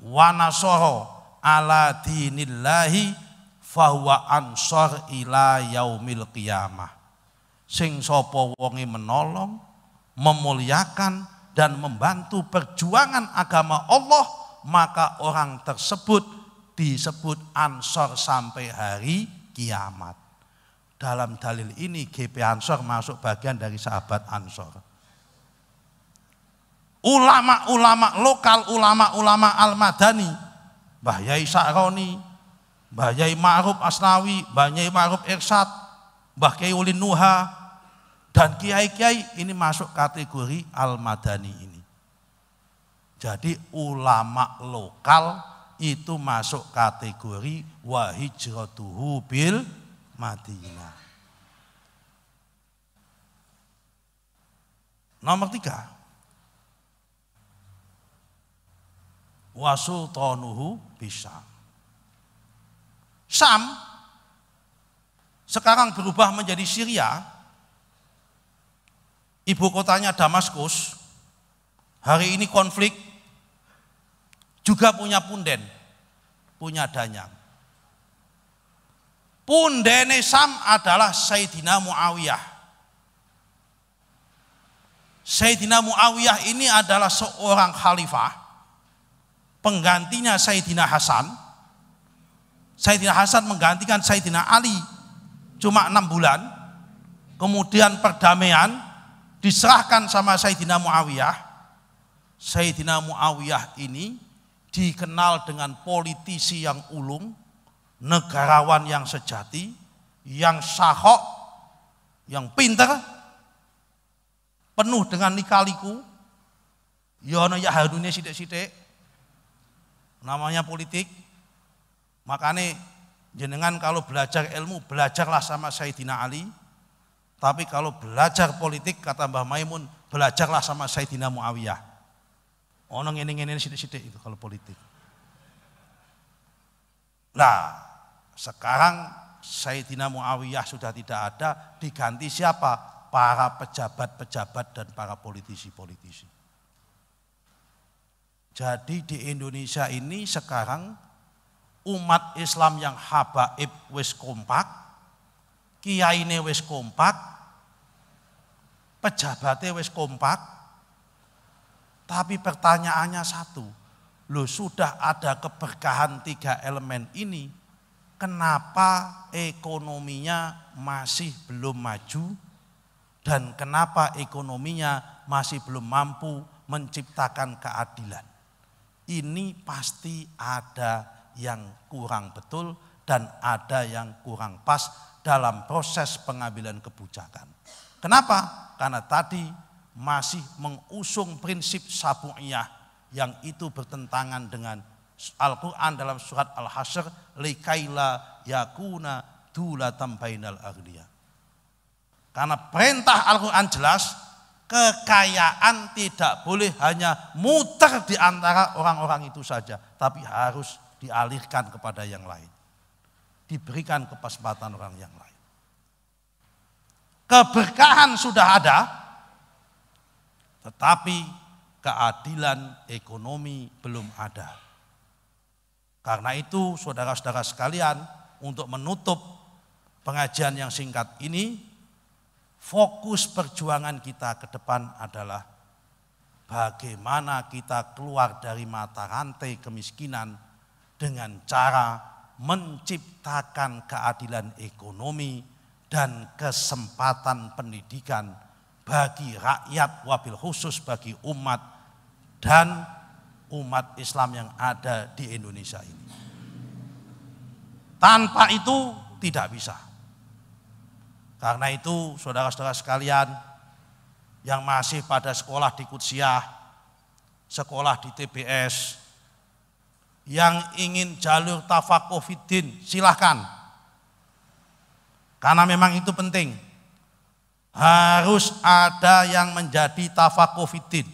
wa nasara ala dinillahi fahuwa ansor ila yaumil qiyamah. Sing sapa wonge menolong, memuliakan dan membantu perjuangan agama Allah, maka orang tersebut disebut ansor sampai hari kiamat. Dalam dalil ini GP Ansor masuk bagian dari sahabat Ansor. Ulama-ulama lokal, ulama-ulama Al-Madani, Mbah Yai Sa'roni, Mbah Yai Ma'ruf Asnawi, Mbah Yai Ma'ruf Irsyad, Mbah Kiai Ulin Nuha, dan kiai-kiai ini masuk kategori Al-Madani ini. Jadi ulama lokal itu masuk kategori wa hijratuhu bil Madinah. Nomor 3, wa sultanuhu bisyam. Syam sekarang berubah menjadi Syria. Ibu kotanya Damaskus. Hari ini konflik, juga punya punden, punya danyang. Pundene Syam adalah Sayyidina Muawiyah. Sayyidina Muawiyah ini adalah seorang khalifah, penggantinya Sayyidina Hasan. Sayyidina Hasan menggantikan Sayyidina Ali cuma 6 bulan. Kemudian perdamaian diserahkan sama Sayyidina Muawiyah. Sayyidina Muawiyah ini dikenal dengan politisi yang ulung, negarawan yang sejati, yang sahok, yang pinter, penuh dengan lika-liku. Yono ya harune sithik-sithik. Namanya politik. Makanya jenengan kalau belajar ilmu, belajarlah sama Sayyidina Ali. Tapi kalau belajar politik, kata Mbah Maimun, belajarlah sama Sayyidina Muawiyah. Ono ngene-ngene sithik-sithik itu kalau politik. Nah, sekarang Sayyidina Muawiyah sudah tidak ada, diganti siapa? Para pejabat-pejabat dan para politisi-politisi. Jadi di Indonesia ini sekarang umat Islam yang habaib wis kompak, kiyaine wis kompak, pejabatnya wis kompak, tapi pertanyaannya satu, loh sudah ada keberkahan 3 elemen ini, kenapa ekonominya masih belum maju dan kenapa ekonominya masih belum mampu menciptakan keadilan? Ini pasti ada yang kurang betul dan ada yang kurang pas dalam proses pengambilan kebijakan. Kenapa? Karena tadi masih mengusung prinsip sabu'iyah yang itu bertentangan dengan Al-Quran dalam surat Al-Hasyr, likaila yakuna dulatan bainal aghniya. Karena perintah Al-Quran jelas, kekayaan tidak boleh hanya muter di antara orang-orang itu saja, tapi harus dialihkan kepada yang lain. Diberikan kesempatan orang yang lain. Keberkahan sudah ada, tetapi keadilan ekonomi belum ada. Karena itu saudara-saudara sekalian, untuk menutup pengajian yang singkat ini, fokus perjuangan kita ke depan adalah bagaimana kita keluar dari mata rantai kemiskinan dengan cara menciptakan keadilan ekonomi dan kesempatan pendidikan bagi rakyat, wabil khusus bagi umat dan umat Islam yang ada di Indonesia ini. Tanpa itu tidak bisa. Karena itu saudara-saudara sekalian yang masih pada sekolah di Qudsiah, sekolah di TBS, yang ingin jalur tafaqquh fiddin silahkan. Karena memang itu penting. Harus ada yang menjadi tafaqquh fiddin.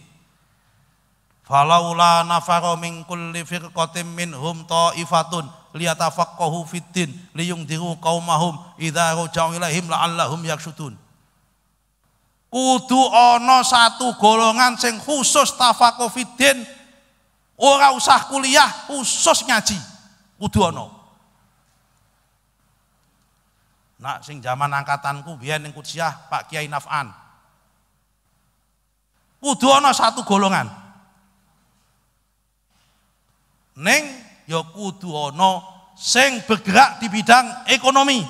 Falaula nafara min kulli firqatin minhum ta'ifatun liyatafaqqahu fiddin liyungdiru qaumahum idza raja'u ilaihim la'allahum yaksudun. Kudu ana satu golongan sing khusus tafaqquh fiddin, ora usah kuliah, khusus ngaji. Kudu ana. Nak sing zaman angkatanku biyen ning Qudsiah Pak Kiai Naf'an. Kudu ana satu golongan. Ning ya kudu ana sing bergerak di bidang ekonomi.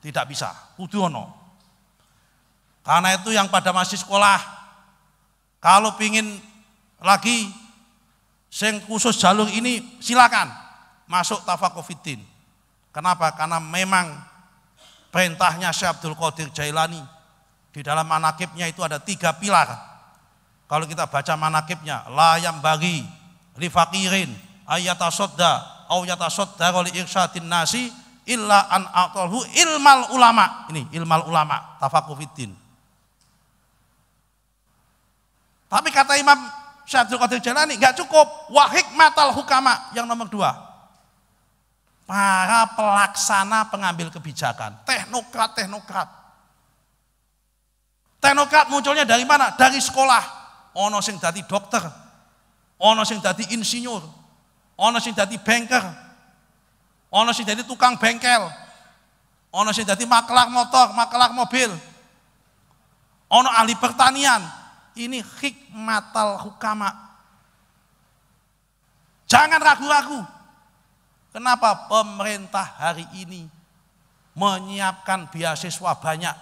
Tidak bisa, kudu ana. Karena itu yang pada masih sekolah, kalau pingin lagi sing khusus jalur ini silakan masuk tafaqquh fiddin. Kenapa? Karena memang perintahnya Syekh Abdul Qadir Jailani di dalam manaqibnya itu ada 3 pilar. Kalau kita baca manaqibnya, la yang bagi li faqirin ayatasadda au yatasadda li irsyadin nasi illa an aqalhu ilmal ulama. Ini ilmal ulama, tafaqquh fiddin. Tapi kata Imam Syekh Abdul Qadir Jailani enggak cukup, wa hikmatal hukama yang nomor 2. Para pelaksana pengambil kebijakan, teknokrat. Teknokrat munculnya dari mana? Dari sekolah. Ono sing dadi dokter, ono sing dadi insinyur, ono sing dadi banker, ono sing dadi tukang bengkel, ono sing dadi makelar motor, makelar mobil, ono ahli pertanian. Ini hikmatal hukama. Jangan ragu-ragu. Kenapa pemerintah hari ini menyiapkan beasiswa banyak?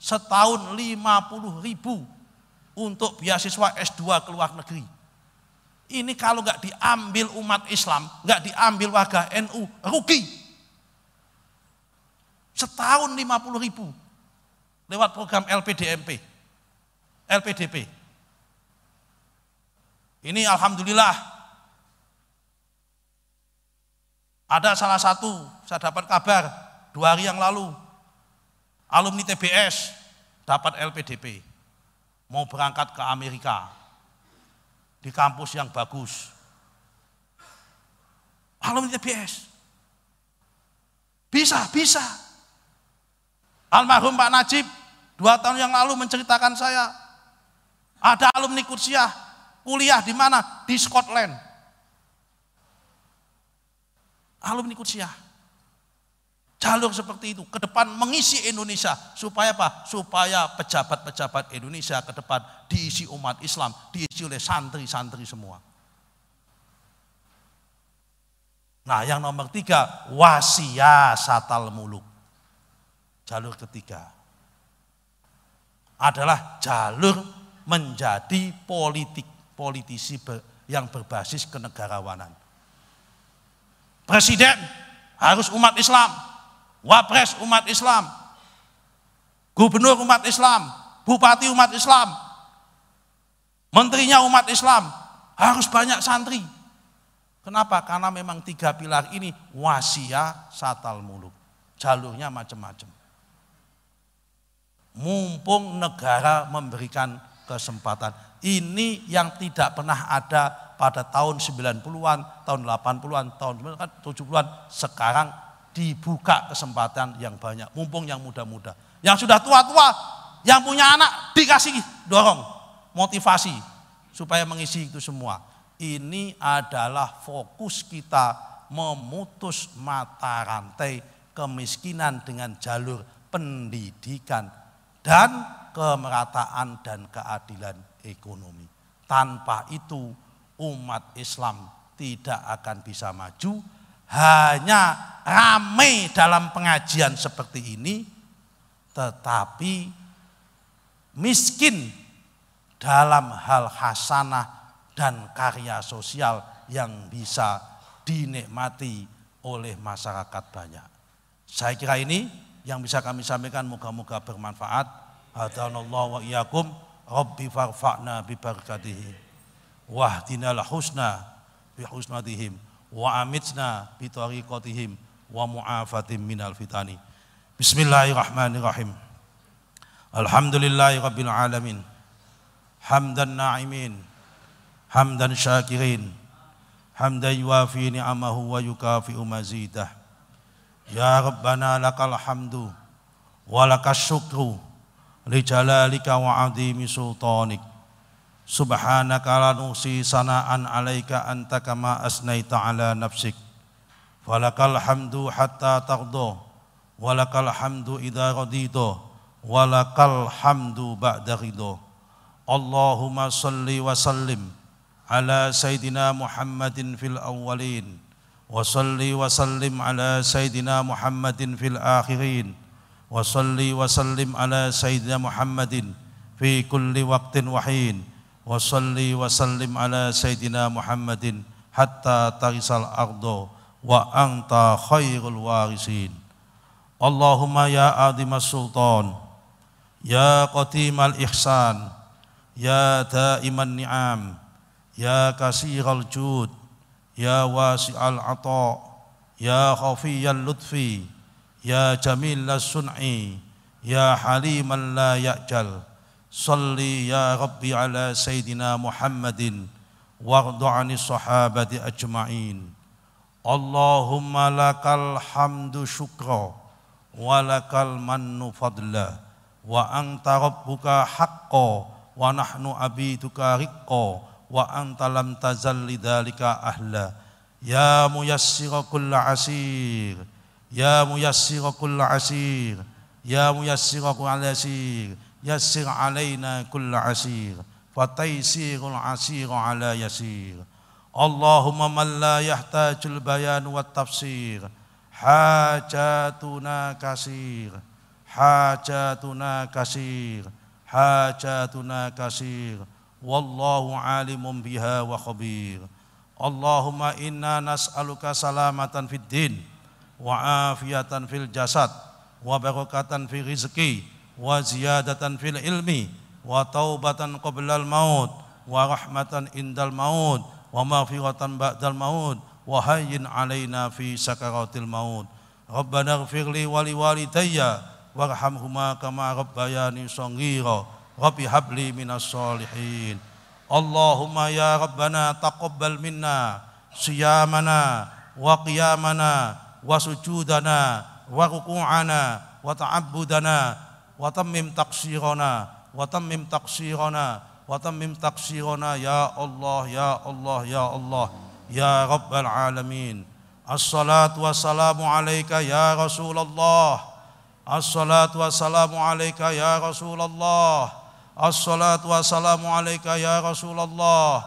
Setahun 50.000 untuk beasiswa S2 ke luar negeri. Ini kalau nggak diambil umat Islam, nggak diambil warga NU, rugi. Setahun 50.000 lewat program LPDP. Ini alhamdulillah. Ada salah satu, saya dapat kabar 2 hari yang lalu, alumni TBS dapat LPDP, mau berangkat ke Amerika, di kampus yang bagus. Alumni TBS, bisa. Almarhum Pak Najib 2 tahun yang lalu menceritakan saya, ada alumni Qudsiah, kuliah di mana? Di Scotland. Alumni Qudsiah. Jalur seperti itu ke depan mengisi Indonesia supaya apa? Supaya pejabat-pejabat Indonesia ke depan diisi umat Islam, diisi oleh santri-santri semua. Nah, yang nomor 3, wasiyasatal muluk. Jalur ketiga adalah jalur menjadi politisi yang berbasis kenegarawanan. Presiden harus umat Islam, wapres umat Islam, gubernur umat Islam, bupati umat Islam, menterinya umat Islam, harus banyak santri. Kenapa? Karena memang 3 pilar ini wasiyasatal muluk. Jalurnya macam-macam. Mumpung negara memberikan kesempatan. Ini yang tidak pernah ada pada tahun 90-an, tahun 80-an, tahun 70-an, sekarang dibuka kesempatan yang banyak, mumpung yang muda-muda. Yang sudah tua-tua, yang punya anak dikasih dorong, motivasi supaya mengisi itu semua. Ini adalah fokus kita memutus mata rantai kemiskinan dengan jalur pendidikan dan kemerataan dan keadilan ekonomi. Tanpa itu umat Islam tidak akan bisa maju. Hanya ramai dalam pengajian seperti ini, tetapi miskin dalam hal hasanah dan karya sosial yang bisa dinikmati oleh masyarakat banyak. Saya kira ini yang bisa kami sampaikan, moga-moga bermanfaat. Hadanallahu wa iyyakum, Rabbi farfa'na bi barakatihi wahdinal husna bi husnatihim wa amitna bi tariqatihim wa mu'afatim minal fitani. Bismillahirrahmanirrahim. Alhamdulillahi rabbil alamin. Hamdan na'imin, hamdan syakirin, hamdan yuafi ni'amahu wa yukafi'u mazidah. Ya Rabbana lakal hamdu wa lakas syukru li jalalika wa azimi sultanik. Subhanaka la nuhsi sana'an alaika anta kama asnaita ala nafsik. Falakal hamdu hatta tardo, walakal hamdu idha radito, walakal hamdu ba'da ridho. Allahumma salli wa sallim ala Sayyidina Muhammadin fil awwalin, wa salli wa sallim ala Sayyidina Muhammadin fil akhirin, wa salli wa sallim ala Sayyidina Muhammadin fi kulli waqtin wahin, wa salli wa sallim ala Sayyidina Muhammadin hatta tarisal ardo wa anta khairul warisin. Allahumma ya adimas sultan, ya qatimal ihsan, ya daiman ni'am, ya kasiral jud, ya wasi'al ata, ya khafiyal lutfi, ya jamilal sun'i, ya haliman la ya'jal. Salli ya Rabbi ala Sayyidina Muhammadin wardu'ani sahabati ajma'in. Allahumma lakal hamdu syukra wa lakal mannu fadla wa anta rabbuka haqqa wa nahnu abiduka riqqa wa anta lam tazal lidzalika ahla. Ya muyassira kulla asir, ya muyassira kulla asir, ya muyassira kulla asir, yassir alaina kulla asir, fataysirul asir ala yasir. Allahumma man la yahtajul bayan wa tafsir, hajatuna kasir, hajatuna kasir, hajatuna kasir, wallahu alimun biha wa khabir. Allahumma inna nas'aluka salamatan fid din wa afiyatan fil jasad wa barakatan fil rizqi wa ziyadatan fil ilmi wa taubatan qablal maut wa rahmatan indal maut wa maghfiratan ba'dal maut wa hayyin alaina fi sakaratil maut. Rabbana ighfirli wa liwalidayya warhamhuma kama rabbayani shaghira. Rabbi habli minas sholihin. Allahumma ya Rabbana taqabbal minna siyamana wa qiyamana wa sujudana wa ruku'ana wa ta'abbudana wa tammim taqsirana wa tammim taqsirana wa tammim taqsirana ya Allah ya Allah ya Allah ya Rabbal alamin. Assalatu wassalamu alaika ya Rasulullah, assalatu wassalamu alaika ya Rasulullah, assalatu wassalamu alaika ya Rasulullah.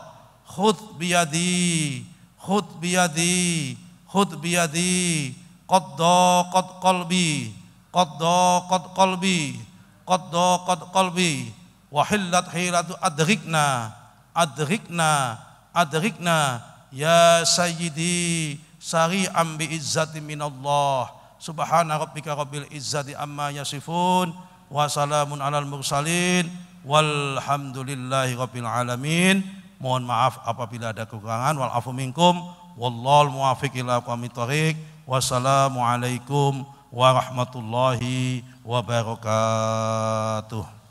Khudh biyadi, khudh biyadi, khudh biyadi, qadda qad qalbi, qadda qad qalbi, qadda qad qalbi, wa hillat hilatu adrikna, adrikna, adrikna ya sayyidi sari'an bi izzati minallah. Subhana rabbika rabbil izzati amma yasifun wa salamun alal mursalin walhamdulillahi rabbil alamin. Mohon maaf apabila ada kekurangan. Wal afu minkum wallahul muwaffiq ila aqwamit thoriq. Wassalamualaikum warahmatullahi wabarakatuh.